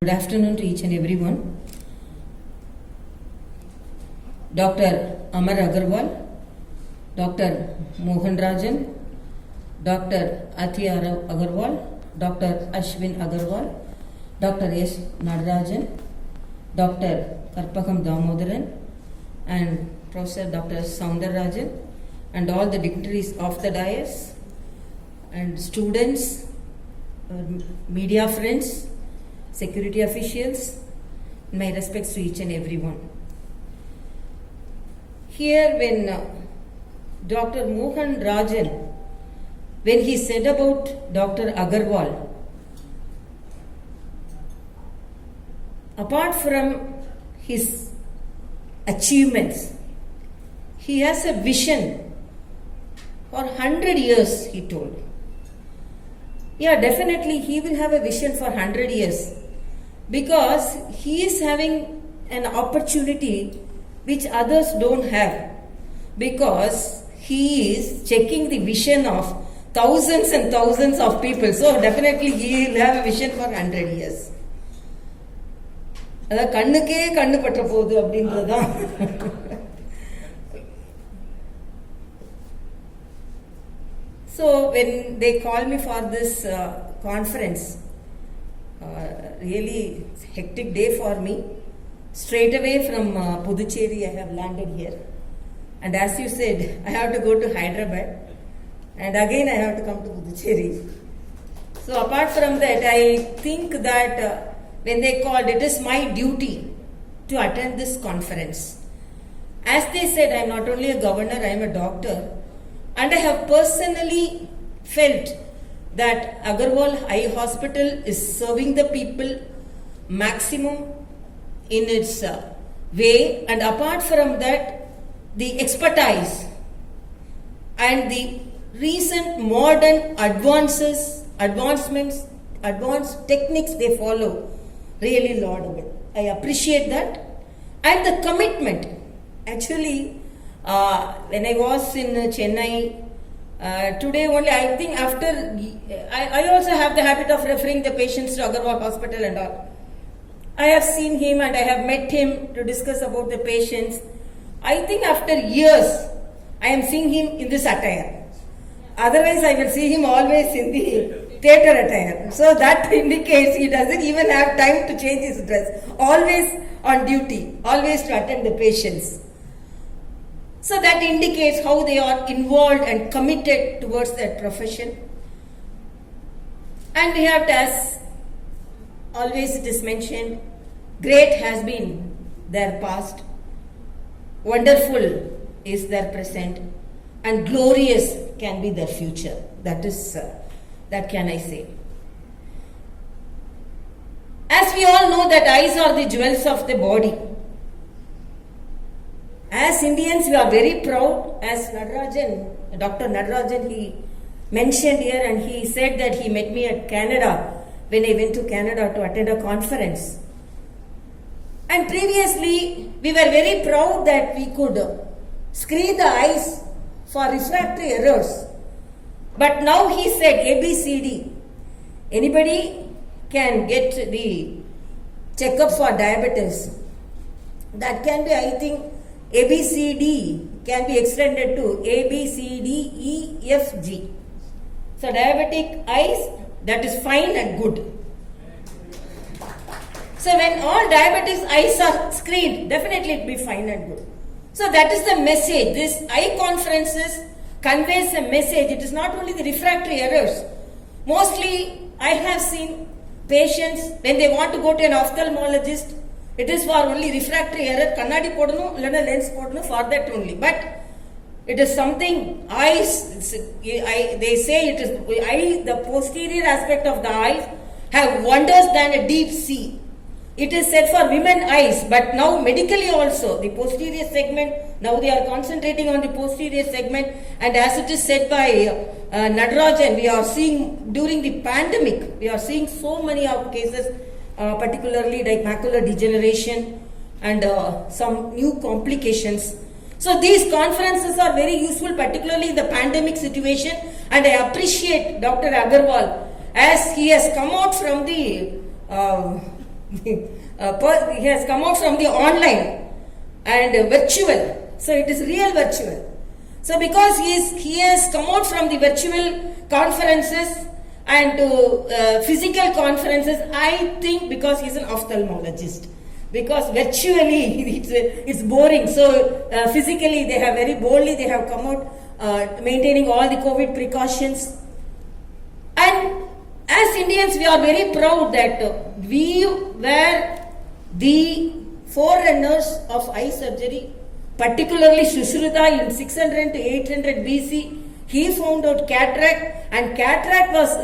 Good afternoon to each and everyone. Dr. Amar Agarwal, Dr. Mohan Rajan, Dr. Athiya Agarwal, Dr. Ashwin Agarwal, Dr. S. Nadarajan, Dr. Karpakam Damodaran, and Professor Dr. Soundarajan, and all the dignitaries of the dais, and students, media friends, security officials, my respects to each and everyone. Here when Dr. Mohan Rajan, when he said about Dr. Agarwal, apart from his achievements, he has a vision for 100 years, he told. Yeah, definitely he will have a vision for 100 years because he is having an opportunity which others don't have, because he is checking the vision of thousands and thousands of people. So definitely he will have a vision for 100 years. அதான் கண்ணுக்கே கண்ணு பற்ற போகுது அப்படின்றதுதான். So when they called me for this conference, really hectic day for me. Straight away from Puducherry I have landed here, and as you said, I have to go to Hyderabad, and again I have to come to Puducherry. So apart from that, I think that when they called, it is my duty to attend this conference. As they said, I am not only a governor, I am a doctor, and I have personally felt that Agarwal Eye Hospital is serving the people maximum in its way, and apart from that, the expertise and the recent modern advanced techniques they follow, really laudable. I appreciate that, and the commitment. Actually, when I was in Chennai, today only, I think after, I also have the habit of referring the patients to Agarwal Hospital and all. I have seen him and I have met him to discuss about the patients. I think after years, I am seeing him in this attire. Otherwise, I will see him always in the theatre attire. So that indicates he doesn't even have time to change his dress. Always on duty, always to attend the patients. So that indicates how they are involved and committed towards that profession. And we have to, as always it is mentioned, great has been their past, wonderful is their present, and glorious can be their future. That is, that can I say. As we all know that eyes are the jewels of the body. As Indians, we are very proud, as Nadarajan, Dr. Nadarajan, he mentioned here, and he said that he met me at Canada, when I went to Canada to attend a conference. And previously, we were very proud that we could screen the eyes for refractory errors. But now he said ABCD. Anybody can get the checkup for diabetes. That can be, I think, ABCD can be extended to ABCDEFG. So diabetic eyes, that is fine and good. So when all diabetic eyes are screened, definitely it will be fine and good. So that is the message. This eye conferences conveys a message. It is not only the refractory errors. Mostly I have seen patients, when they want to go to an ophthalmologist, it is for only refractory error, kannadi podanu, illana lens podanu, for that only. But it is something, eyes, they say it is, the posterior aspect of the eyes have wonders than a deep sea. It is said for women eyes, but now medically also, the posterior segment, now they are concentrating on the posterior segment, and as it is said by Nadarajan, we are seeing during the pandemic, we are seeing so many of cases, particularly like macular degeneration and some new complications. So these conferences are very useful, particularly in the pandemic situation, and I appreciate Dr. Agarwal as he has come out from the he has come out from the online and virtual. So it is real virtual. So because he has come out from the virtual conferences and physical conferences, I think because he's an ophthalmologist. Because virtually it's boring. So physically they have very boldly they have come out maintaining all the COVID precautions. And as Indians, we are very proud that we were the forerunners of eye surgery, particularly Sushruta in 600 to 800 BC. He found out cataract, and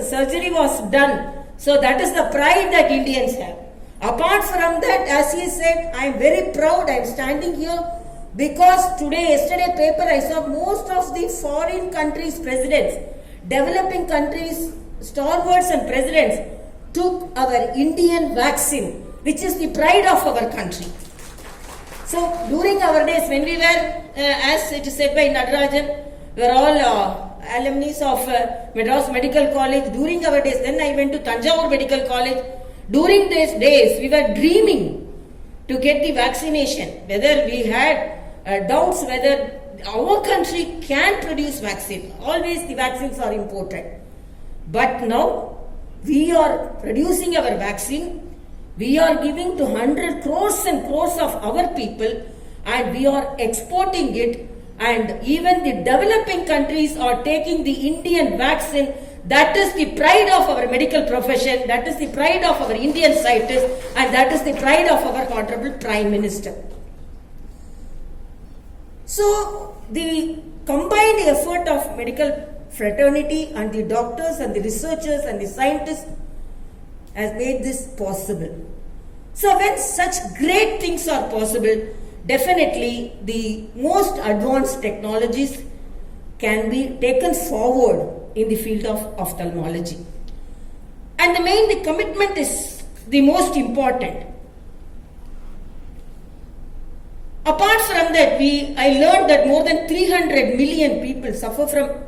surgery was done. So that is the pride that Indians have. Apart from that, as he said, I am very proud. I am standing here because yesterday paper I saw most of the foreign countries' presidents, developing countries, stalwarts and presidents took our Indian vaccine, which is the pride of our country. So during our days when we were, as it is said by Natarajan, we were all alumni of Madras Medical College. During our days, then I went to Tanjavur Medical College. During these days, we were dreaming to get the vaccination, whether we had doubts whether our country can produce vaccine. Always the vaccines are imported. But now, we are producing our vaccine. We are giving to 100 crores and crores of our people, and we are exporting it, and even the developing countries are taking the Indian vaccine. That is the pride of our medical profession, that is the pride of our Indian scientists, and that is the pride of our Honorable Prime Minister. So, the combined effort of medical fraternity and the doctors and the researchers and the scientists has made this possible. So when such great things are possible, definitely the most advanced technologies can be taken forward in the field of ophthalmology. And the commitment is the most important. Apart from that, I learned that more than 300 million people suffer from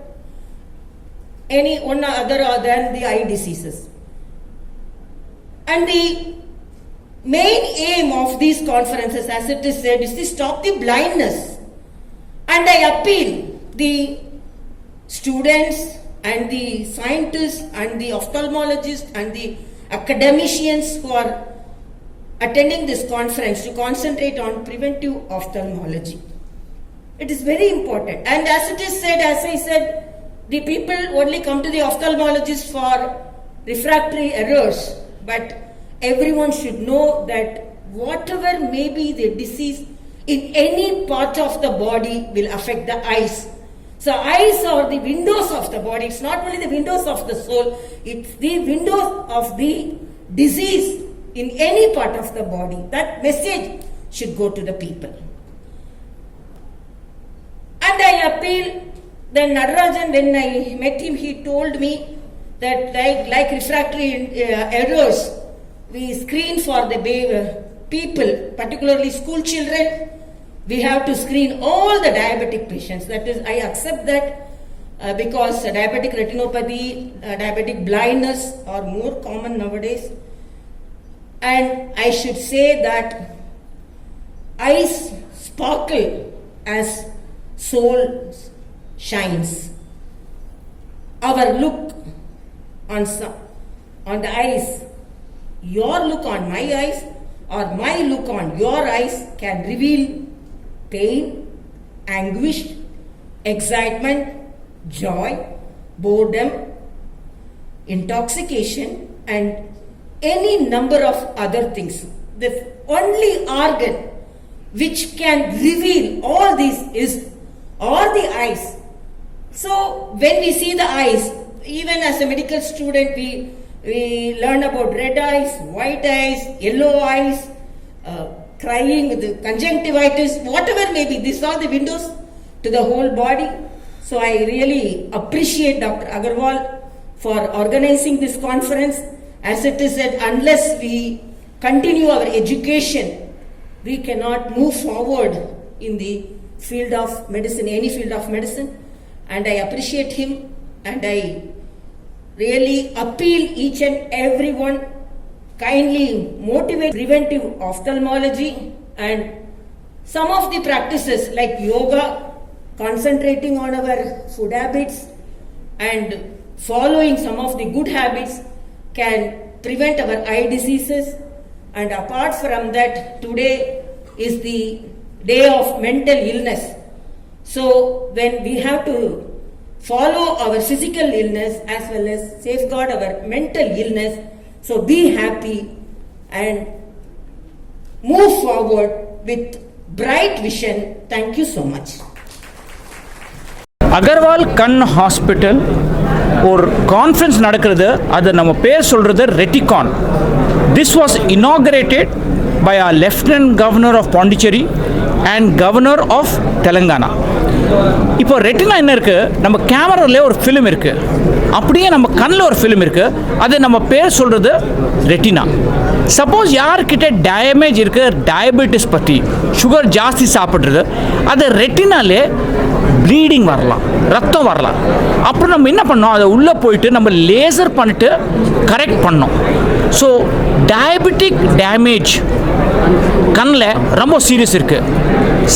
any one other than the eye diseases. And the main aim of these conferences, as it is said, is to stop the blindness. And I appeal the students and the scientists and the ophthalmologists and the academicians who are attending this conference to concentrate on preventive ophthalmology. It is very important. And as it is said, as I said, the people only come to the ophthalmologist for refractory errors, but everyone should know that whatever may be the disease in any part of the body will affect the eyes. So eyes are the windows of the body. It's not only the windows of the soul, it's the windows of the disease in any part of the body. That message should go to the people. And I appeal. Then Natarajan, when I met him, he told me that like refractory errors, we screen for the people, particularly school children. We have to screen all the diabetic patients. That is, I accept that because diabetic retinopathy, diabetic blindness are more common nowadays. And I should say that eyes sparkle as soul shines. Our look on the eyes, your look on my eyes or my look on your eyes can reveal pain, anguish, excitement, joy, boredom, intoxication and any number of other things. The only organ which can reveal all these are the eyes. So when we see the eyes, even as a medical student, we learn about red eyes, white eyes, yellow eyes, crying with the conjunctivitis, whatever may be. These are the windows to the whole body. So I really appreciate Dr. Agarwal for organizing this conference. As it is said, unless we continue our education, we cannot move forward in the field of medicine, any field of medicine. And I appreciate him, and I really appeal each and everyone kindly motivate preventive ophthalmology and some of the practices like yoga, concentrating on our food habits and following some of the good habits can prevent our eye diseases. And apart from that, today is the day of mental illness. So when we have to follow our physical illness as well as safeguard our mental illness, so be happy and move forward with bright vision. Thank you so much. Agarwal கண் hospital ஒரு conference நடக்கிறது, அது நம்ம பேர் சொல்கிறது Reticon. This was inaugurated by our lieutenant governor of Pondicherry and governor of Telangana. இப்போ retina என்ன இருக்குது, நம்ம கேமராவில் ஒரு ஃபிலிம் இருக்குது, அப்படியே நம்ம கண்ணில் ஒரு ஃபிலிம் இருக்குது, அது நம்ம பேர் சொல்கிறது ரெட்டினா. சப்போஸ் யார்கிட்ட டேமேஜ் இருக்குது, டயபெட்டிஸ் பற்றி சுகர் ஜாஸ்தி சாப்பிட்றது, அது ரெட்டினாலே ப்ளீடிங் வரலாம், ரத்தம் வரலாம். அப்புறம் நம்ம என்ன பண்ணோம், அதை உள்ளே போயிட்டு நம்ம லேசர் பண்ணிட்டு கரெக்ட் பண்ணோம். ஸோ டயபெட்டிக் டேமேஜ் கண்ணில் ரொம்ப சீரியஸ் இருக்குது.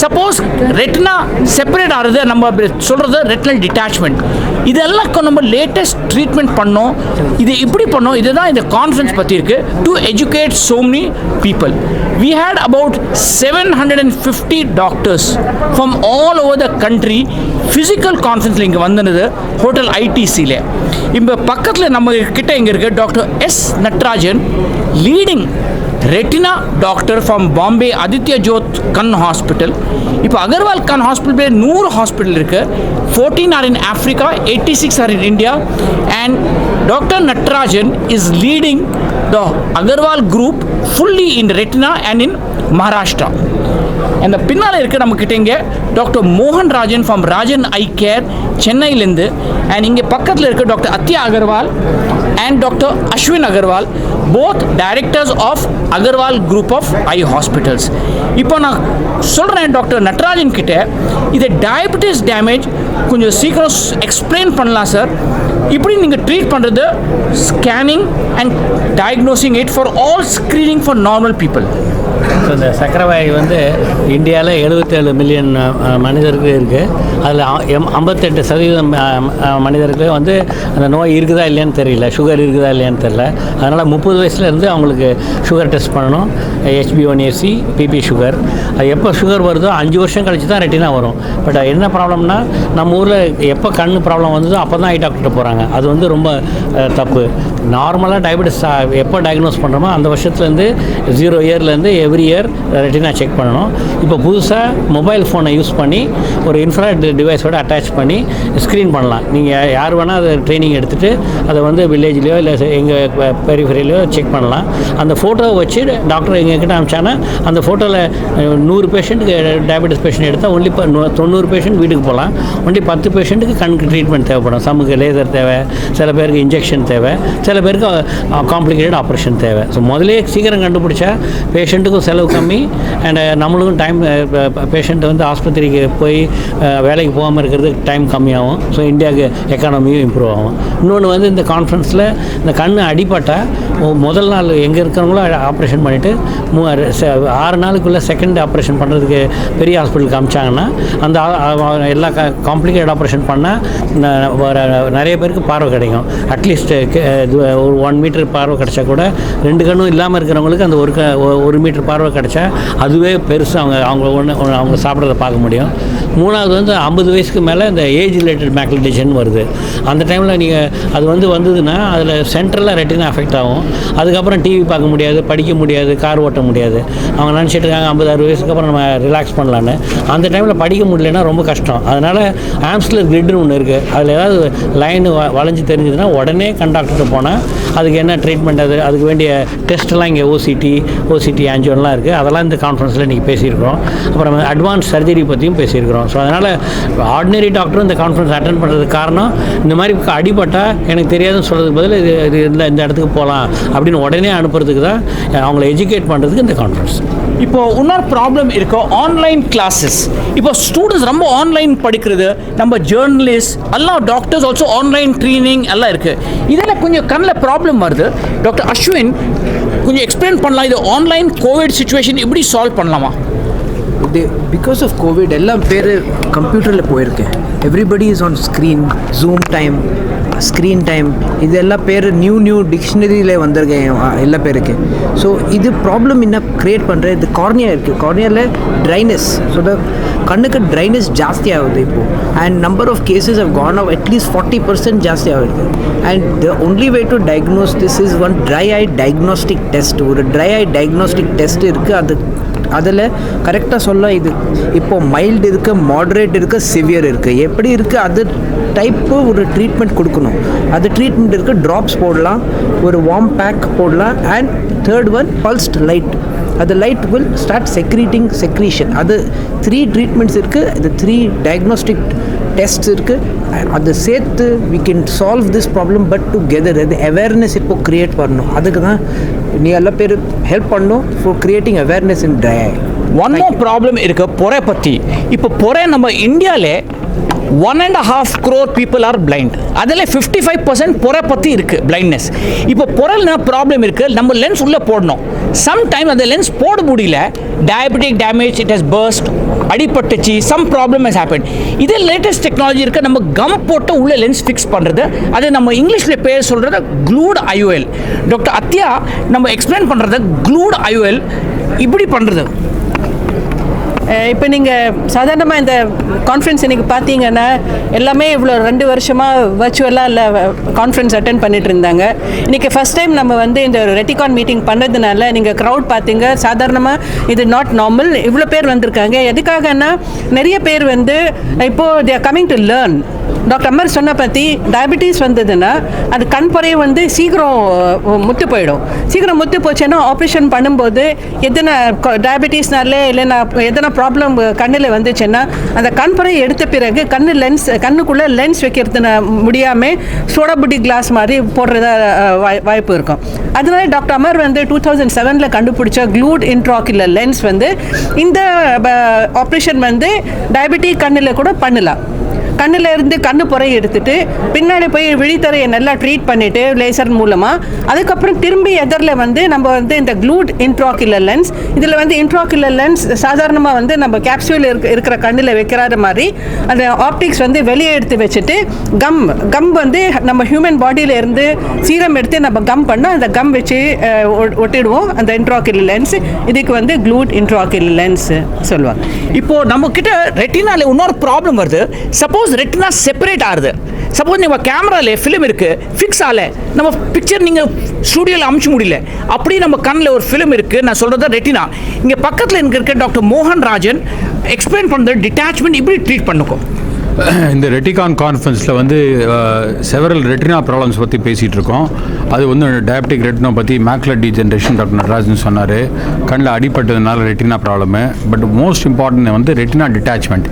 சப்போஸ் ரெட்டினா செப்பரேட் ஆகிறது, நம்ம சொல்கிறது ரெட்டினல் டிட்டாச்மெண்ட். இதெல்லாம் நம்ம லேட்டஸ்ட் ட்ரீட்மெண்ட் பண்ணோம். இது இப்படி பண்ணோம். இதுதான் இந்த கான்ஃபரன்ஸ் பற்றி இருக்குது, to educate so many people. We had about 750 doctors from all over the country physical conference இங்கே வந்தது ஹோட்டல் ஐடிசியில். இப்போ பக்கத்தில் நம்ம கிட்ட இங்கே இருக்குது doctor S Natrajan, leading retina doctor from Bombay Aditya Jyot கண் ஹாஸ்பிட்டல். இப்போ அகர்வால் கண் ஹாஸ்பிட்டல் 100 ஹாஸ்பிட்டல் இருக்குது. 14 are in Africa, 86 are in India, and Dr. Natarajan is leading the Agarwal group fully in retina and in Maharashtra. அந்த பின்னால் இருக்க நம்ம கிட்ட இங்கே டாக்டர் மோகன் Rajan from Rajan eye care சென்னையிலேருந்து, அண்ட் இங்கே பக்கத்தில் இருக்க doctor Adya Agarwal and doctor Ashwin Agarwal, both directors of Agarwal group of eye hospitals. இப்போ நான் சொல்கிறேன் டாக்டர் நட்ராஜன் கிட்ட, இது டயபெட்டிஸ் டேமேஜ் கொஞ்சம் சீக்கிரம் எக்ஸ்பிளைன் பண்ணலாம் சார். இப்படி நீங்கள் ட்ரீட் பண்ணுறது scanning and diagnosing it for all screening for normal people. So இந்த சக்கரவாயு வந்து இந்தியாவில் 77 மில்லியன் மனிதருக்கு இருக்குது. அதில் 58% மனிதருக்கு வந்து அந்த நோய் இருக்குதா இல்லையான்னு தெரியல, சுகர் இருக்குதா இல்லையான்னு தெரியல. அதனால் 30 வயசுலேருந்து அவங்களுக்கு சுகர் டெஸ்ட் பண்ணணும், HbA1c, பிபி சுகர். அது எப்போ சுகர் வருதோ 5 வருஷம் கழிச்சு தான் ரெட்டினா வரும். பட் என்ன ப்ராப்ளம்னா, நம்ம ஊரில் எப்போ கண் ப்ராப்ளம் வந்ததோ அப்போ தான் ஐ டாக்டர்கிட்ட போகிறாங்க. அது வந்து ரொம்ப தப்பு. நார்மலாக டயபெட்டிஸ் எப்போ டயக்னோஸ் பண்ணுறோமோ அந்த வருஷத்துலேருந்து 0 இயர்லேருந்து எவ்ரி இயர் ரெட்டினா செக் பண்ணணும். இப்போ புதுசாக மொபைல் ஃபோனை யூஸ் பண்ணி ஒரு இன்ஃப்ராரெட் டிவைஸோடு அட்டாச் பண்ணி ஸ்க்ரீன் பண்ணலாம். நீங்கள் யார் வேணால் அதை ட்ரைனிங் எடுத்துகிட்டு அதை வந்து வில்லேஜ்லேயோ இல்லை எங்கள் பெரிஃபெரியிலையோ செக் பண்ணலாம். அந்த ஃபோட்டோவை வச்சு டாக்டர் எங்ககிட்ட அனுப்பிச்சானா அந்த ஃபோட்டோவில் 100 பேஷண்ட்டுக்கு டயபெட்டிஸ் பேஷண்ட் எடுத்தால் ஒன்லி 90 பேஷண்ட் வீட்டுக்கு போகலாம். ஒன்லி 10 பேஷண்ட்டுக்கு கண்ணுக்கு ட்ரீட்மெண்ட் தேவைப்படும். சமுக்கு லேசர் தேவை, சில பேருக்கு இன்ஜெக்ஷன் தேவை, சில பேருக்கு காம்ப்ளிகேட்டட் ஆப்ரேஷன் தேவை. ஸோ முதலே சீக்கிரம் கண்டுபிடிச்சா பேஷண்ட்டுக்கும் செலவு கம்மி, அண்ட் நம்மளுக்கும் டைம், பேஷண்ட் வந்து ஆஸ்பத்திரிக்கு போய் வேலைக்கு போகாமல் இருக்கிறதுக்கு டைம் கம்மியாகும். ஸோ இந்தியாவுக்கு எக்கானமியும் இம்ப்ரூவ் ஆகும். இன்னொன்று வந்து இந்த கான்ஃபரன்ஸில் இந்த கண் அடிபட்டால் முதல் நாள் எங்கே இருக்கிறவங்களும் ஆப்ரேஷன் பண்ணிவிட்டு 6 நாளுக்குள்ளே செகண்ட் ஆப்ரேஷன் பண்ணுறதுக்கு பெரிய ஹாஸ்பிட்டலுக்கு அமிச்சாங்கன்னா அந்த எல்லா காம்ப்ளிகேட்டட் ஆப்ரேஷன் பண்ணால் நிறைய பேருக்கு பார்வை கிடைக்கும். அட்லீஸ்ட் ஒரு 1 மீட்டர் பார்வை கிடச்சா கூட, 2 கண்ணும் இல்லாமல் இருக்கிறவங்களுக்கு அந்த 1 மீட்டர் பார்வை கிடச்சா அதுவே பெருசு. அவங்க சாப்பிட்றத பார்க்க முடியும். 3வது வந்து 50 வயசுக்கு மேலே இந்த ஏஜ் ரிலேட்டட் மேக்குலர் டிசீஸ் வருது. அந்த டைமில் நீங்கள் அது வந்ததுன்னா அதில் சென்ட்ரலாக ரெட்டினா அஃபெக்ட் ஆகும். அதுக்கப்புறம் டிவி பார்க்க முடியாது, படிக்க முடியாது, கார் ஓட்ட முடியாது. அவங்க நினச்சிட்டு இருக்காங்க 50-60 வயசுக்கு அப்புறம் நம்ம ரிலாக்ஸ் பண்ணலான்னு. அந்த டைமில் படிக்க முடியலன்னா ரொம்ப கஷ்டம். அதனால் ஆம்ஸ்லர் கிரிட்னு ஒன்று இருக்குது. அதில் ஏதாவது லைன் வளைஞ்சு தெரிஞ்சதுன்னா உடனே கண்டாக்டர்கிட்ட போனால் அதுக்கு என்ன ட்ரீட்மெண்ட், அதுக்கு வேண்டிய டெஸ்ட்டெல்லாம் இங்கே ஓசிடி ஆன்ஜியோலாம் இருக்குது. அதெல்லாம் இந்த கான்ஃபரன்ஸில் இன்றைக்கி பேசியிருக்கிறோம். அப்புறம் அட்வான்ஸ் சர்ஜரி பற்றியும் பேசியிருக்கிறோம். பண்ணுறோம். ஸோ அதனால் ஆர்டினரி டாக்டரும் இந்த கான்ஃபரன்ஸ் அட்டன் பண்ணுறதுக்கு காரணம் இந்த மாதிரி அடிபட்டால் எனக்கு தெரியாதுன்னு சொல்கிறதுக்கு பதில் இது இந்த இடத்துக்கு போகலாம் அப்படின்னு உடனே அனுப்புறதுக்கு தான் அவங்கள எஜுகேட் பண்ணுறதுக்கு இந்த கான்ஃபரன்ஸ். இப்போ இன்னொரு ப்ராப்ளம் இருக்கோ, ஆன்லைன் கிளாஸஸ். இப்போ ஸ்டூடெண்ட்ஸ் ரொம்ப ஆன்லைன் படிக்கிறது, நம்ம ஜேர்னலிஸ்ட் எல்லாம் டாக்டர்ஸ் ஆல்சோ ஆன்லைன் ட்ரைனிங் எல்லாம் இருக்குது. இதெல்லாம் கொஞ்சம் கண்ணில் ப்ராப்ளம் வருது. டாக்டர் அஸ்வின் கொஞ்சம் எக்ஸ்பிளைன் பண்ணலாம், இது ஆன்லைன் கோவிட் சுச்சுவேஷன் எப்படி சால்வ் பண்ணலாமா? பிகாஸ் ஆஃப் கோவிட் எல்லாம் பேர் கம்ப்யூட்டரில் போயிருக்கு. Everybody is on screen, zoom time, screen time, இது எல்லாம் பேர் நியூ டிக்ஷனரியில் வந்திருக்கேன் எல்லா பேருக்கு. ஸோ இது ப்ராப்ளம் என்ன க்ரியேட் பண்ணுற, இது கார்னியா இருக்குது, கார்னியாவில் ட்ரைனஸ். ஸோ த கண்ணுக்கு ட்ரைனஸ் ஜாஸ்தி ஆகுது இப்போது. And number of cases have gone up at least 40% ஜாஸ்தி ஆகுது. And the only way to diagnose this is one dry eye diagnostic test. ஒரு ட்ரை ஐ டயக்னோஸ்டிக் டெஸ்ட் இருக்குது. அதில் கரெக்டாக சொல்ல, இது இப்போது மைல்டு இருக்குது, மாட்ரேட் இருக்குது, சிவியர் இருக்குது, எப்படி இருக்குது அது டைப்பு ஒரு ட்ரீட்மெண்ட் கொடுக்கணும். அது ட்ரீட்மெண்ட் இருக்குது, ட்ராப்ஸ் போடலாம், ஒரு வார்ம் பேக் போடலாம். And third one pulsed light. அது லைட் வில் ஸ்டார்ட் செக்ரீஷன். அது 3 ட்ரீட்மெண்ட்ஸ் இருக்குது, இது 3 டயக்னோஸ்டிக் டெஸ்ட்ஸ் இருக்குது. அது சேர்த்து we can solve this problem. But together அது அவேர்னஸ் இப்போ க்ரியேட் பண்ணணும். அதுக்கு தான் நீ எல்லா பேர் ஹெல்ப் பண்ணணும் for creating awareness in dry eye. One more problem இருக்கு பொறை பற்றி. இப்போ பொறை நம்ம இந்தியாவிலே 1.5 crore people are blind. அதில் 55% பொறை பற்றி இருக்குது பிளைண்ட்னஸ். இப்போ பொறையில் ப்ராப்ளம் இருக்குது, நம்ம லென்ஸ் உள்ளே போடணும். சம்டைம் அந்த லென்ஸ் போட முடியல, diabetic damage, it has burst, அடிபட்டுச்சு, சம் ப்ராப்ளம் ஹஸ் ஹேப்பன். இதே லேட்டஸ்ட் டெக்னாலஜி இருக்குது, நம்ம கம் போட்டு உள்ள லென்ஸ் ஃபிக்ஸ் பண்ணுறது. அது நம்ம இங்கிலீஷில் பேர் சொல்கிறது க்ளூட் IOL. டாக்டர் அத்யா நம்ம எக்ஸ்பிளைன் பண்ணுறது க்ளூட் IOL இப்படி பண்ணுறது. இப்போ நீங்கள் சாதாரணமாக இந்த கான்ஃபரன்ஸ் இன்றைக்கி பார்த்தீங்கன்னா எல்லாமே இவ்வளோ 2 வருஷமாக வர்ச்சுவலாக இல்லை கான்ஃபரன்ஸ் அட்டென்ட் பண்ணிட்டு இருந்தாங்க. இன்றைக்கி ஃபஸ்ட் டைம் நம்ம வந்து இந்த ரெட்டிகான் மீட்டிங் பண்ணுறதுனால நீங்கள் க்ரௌட் பார்த்தீங்க. சாதாரணமாக இது நாட் நார்மல், இவ்வளோ பேர் வந்திருக்காங்க. எதுக்காகன்னா நிறைய பேர் வந்து இப்போது they are coming to learn. Doctor Amar சொன்ன பற்றி டயபெட்டிஸ் வந்ததுன்னா அது கண் பொறையை வந்து சீக்கிரம் முத்து போச்சுன்னா ஆப்ரேஷன் பண்ணும்போது எத்தனை டயபெட்டிஸ்னாலே இல்லைன்னா எதனா ப்ராப்ளம் கண்ணில் வந்துச்சுன்னா அந்த கண் பொறையை எடுத்த பிறகு கண்ணுக்குள்ளே லென்ஸ் வைக்கிறது முடியாமல் சோடாபுட்டி கிளாஸ் மாதிரி போடுறதா வாய்ப்பு இருக்கும். அதனால டாக்டர் அமர் வந்து 2007 கண்டுபிடிச்ச க்ளூட் இன்ட்ராகுலர் லென்ஸ் வந்து இந்த ஆப்ரேஷன் வந்து டயபெட்டிக் கண்ணில் கூட பண்ணலாம். கண்ணில் இருந்து கண்ணு பொறை எடுத்துட்டு பின்னாடி போய் விழித்தறையை நல்லா ட்ரீட் பண்ணிவிட்டு லேசர் மூலமாக அதுக்கப்புறம் திரும்பி எதிரில் வந்து நம்ம வந்து இந்த க்ளூட் இன்ட்ராகுலர் லென்ஸ். இதில் வந்து இன்ட்ராகுலர் லென்ஸ் சாதாரணமாக வந்து நம்ம கேப்சூல் இருக்கிற கண்ணில் வைக்கிறாத மாதிரி அந்த ஆப்டிக்ஸ் வந்து வெளியே எடுத்து வச்சுட்டு கம் வந்து நம்ம ஹியூமன் பாடியில் இருந்து சீரம் எடுத்து நம்ம கம் பண்ணால் அந்த கம் வச்சு ஒட்டிடுவோம் அந்த இன்ட்ராகுலர் லென்ஸ். இதுக்கு வந்து க்ளூட் இன்ட்ராகுலர் லென்ஸ் சொல்லுவாங்க. இப்போது நம்மக்கிட்ட ரெட்டினால இன்னொரு ப்ராப்ளம் வருது. சப்போஸ் ரெட்டினா செப்பரேட் ஆகுது, சப்போஸ் நீங்கள் கேமராவில் ஃபிலிம் இருக்குது ஃபிக்ஸ் ஆகல, நம்ம பிக்சர் நீங்கள் ஸ்டூடியோவில் அமுச்சு முடியல, அப்படி நம்ம கண்ணில் ஒரு ஃபிலிம் இருக்குது. நான் சொல்கிறது ரெட்டினா. இங்கே பக்கத்தில் எனக்கு இருக்க டாக்டர் மோகன் ராஜன் எக்ஸ்பிளைன் பண்ணுறது டிட்டாச்மெண்ட் இப்படி ட்ரீட் பண்ணுக்கும். இந்த ரெட்டிகான் கான்ஃபரன்ஸில் வந்து செவரல் ரெட்டினா ப்ராப்ளம்ஸ் பற்றி பேசிகிட்டு இருக்கோம். அது வந்து டயபெட்டிக் ரெட்டினா பற்றி மேக்குலர் டீஜென்ரேஷன் டாக்டர் நடராஜன் சொன்னார். கண்ணில் அடிப்பட்டதுனால retina problem. But most important வந்து ரெட்டினா டிட்டாச்மெண்ட்,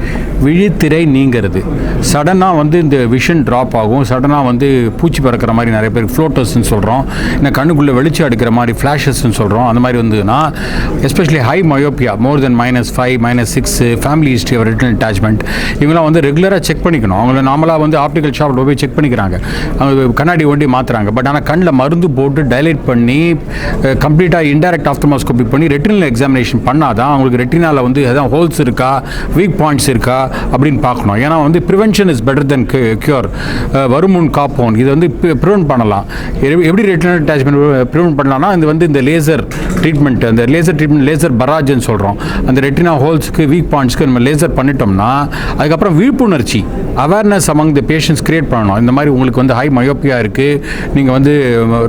விழித்திரை நீங்கிறது. சடனாக வந்து இந்த விஷன் ட்ராப் ஆகும், சடனாக வந்து பூச்சி பறக்கிற மாதிரி நிறைய பேர் ஃப்ளோட்டர்ஸ்ன்னு சொல்கிறோம், இல்லை கண்ணுக்குள்ளே வெளிச்சம் அடிக்கிற மாதிரி ஃப்ளாஷஸ்ன்னு சொல்கிறோம். அந்த மாதிரி வந்ததுன்னா especially high myopia more than -5 -6 family history of retinal detachment இவங்களாம் வந்து ரெகுலராக செக் பண்ணிக்கணும். அவங்கள நார்மலாக வந்து ஆப்டிக்கல் ஷாப்பில் போய் செக் பண்ணிக்கிறாங்க, அவங்க கண்ணாடி ஒண்டி மாற்றுறாங்க. பட் ஆனால் கண்ணில் மருந்து போட்டு டைலைட் பண்ணி கம்ப்ளீட்டாக இன்டைரக்ட் ஆப்தமாஸ்கோபி பண்ணி ரெட்டினல் எக்ஸாமினேஷன் பண்ணால் தான் அவங்களுக்கு ரெட்டினாவில் வந்து எதாவது ஹோல்ஸ் இருக்கா, வீக் பாயிண்ட்ஸ் இருக்கா அப்படின்னு பார்க்கணும். ஏன்னா வந்து prevention is better then cure. வருமுன் காப்போன், இது வந்து ப்ரிவென்ட் பண்ணலாம். எப்படி ரெட்டினல் டிட்டாச்மெண்ட் ப்ரிவென்ட் பண்ணலாம்னா இது வந்து இந்த லேசர் ட்ரீட்மெண்ட், அந்த லேசர் ட்ரீட்மெண்ட் லேசர் பராஜ்னு சொல்கிறோம். அந்த ரெட்டினா ஹோல்ஸ்க்கு வீக் பாயிண்ட்ஸ்க்கு நம்ம லேசர் பண்ணிட்டோம்னா அதுக்கப்புறம் விழிப்புணர்ச்சி awareness among the patients create பண்ணணும். இந்த மாதிரி உங்களுக்கு வந்து ஹை மயோப்பியா இருக்குது, நீங்கள் வந்து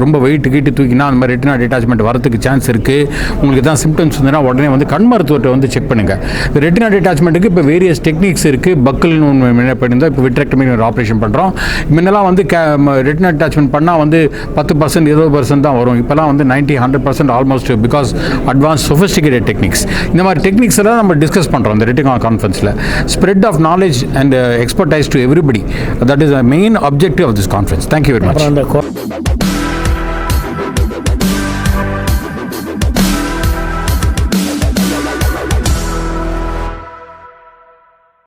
ரொம்ப வெயிட் கீட்டு தூக்கினா அந்த மாதிரி ரெட்டினா டிட்டாச்மெண்ட் வரதுக்கு சான்ஸ் இருக்குது, உங்களுக்கு தான் சிம்டம்ஸ் இருந்ததுன்னா உடனே வந்து கண் மருத்துவத்தை வந்து செக் பண்ணுங்கள். இந்த ரெட்டினா டிட்டாச்மெண்ட்டுக்கு இப்போ வேரியஸ் டெக்னிக்ஸ் இருக்குது. பக்கல்னு ஒன்று பண்ணியிருந்தோம், இப்போ விட்ரெக்டமி ஒரு ஆப்ரேஷன் பண்ணுறோம். முன்னெல்லாம் வந்து ரெட்டினா டிட்டாச்மெண்ட் பண்ணால் வந்து 10% 20% தான் வரும். இப்போலாம் வந்து 90-100% almost because advance sophisticated techniques. இந்த மாதிரி டெக்னிக்ஸ் எல்லாம் நம்ம டிஸ்கஸ் பண்ணுறோம் இந்த ரெட்டிகான் கான்ஃபரன்ஸில். Spread of knowledge and expertise to everybody, that is the main objective of this conference. Thank you very much. அப்புறம் அந்த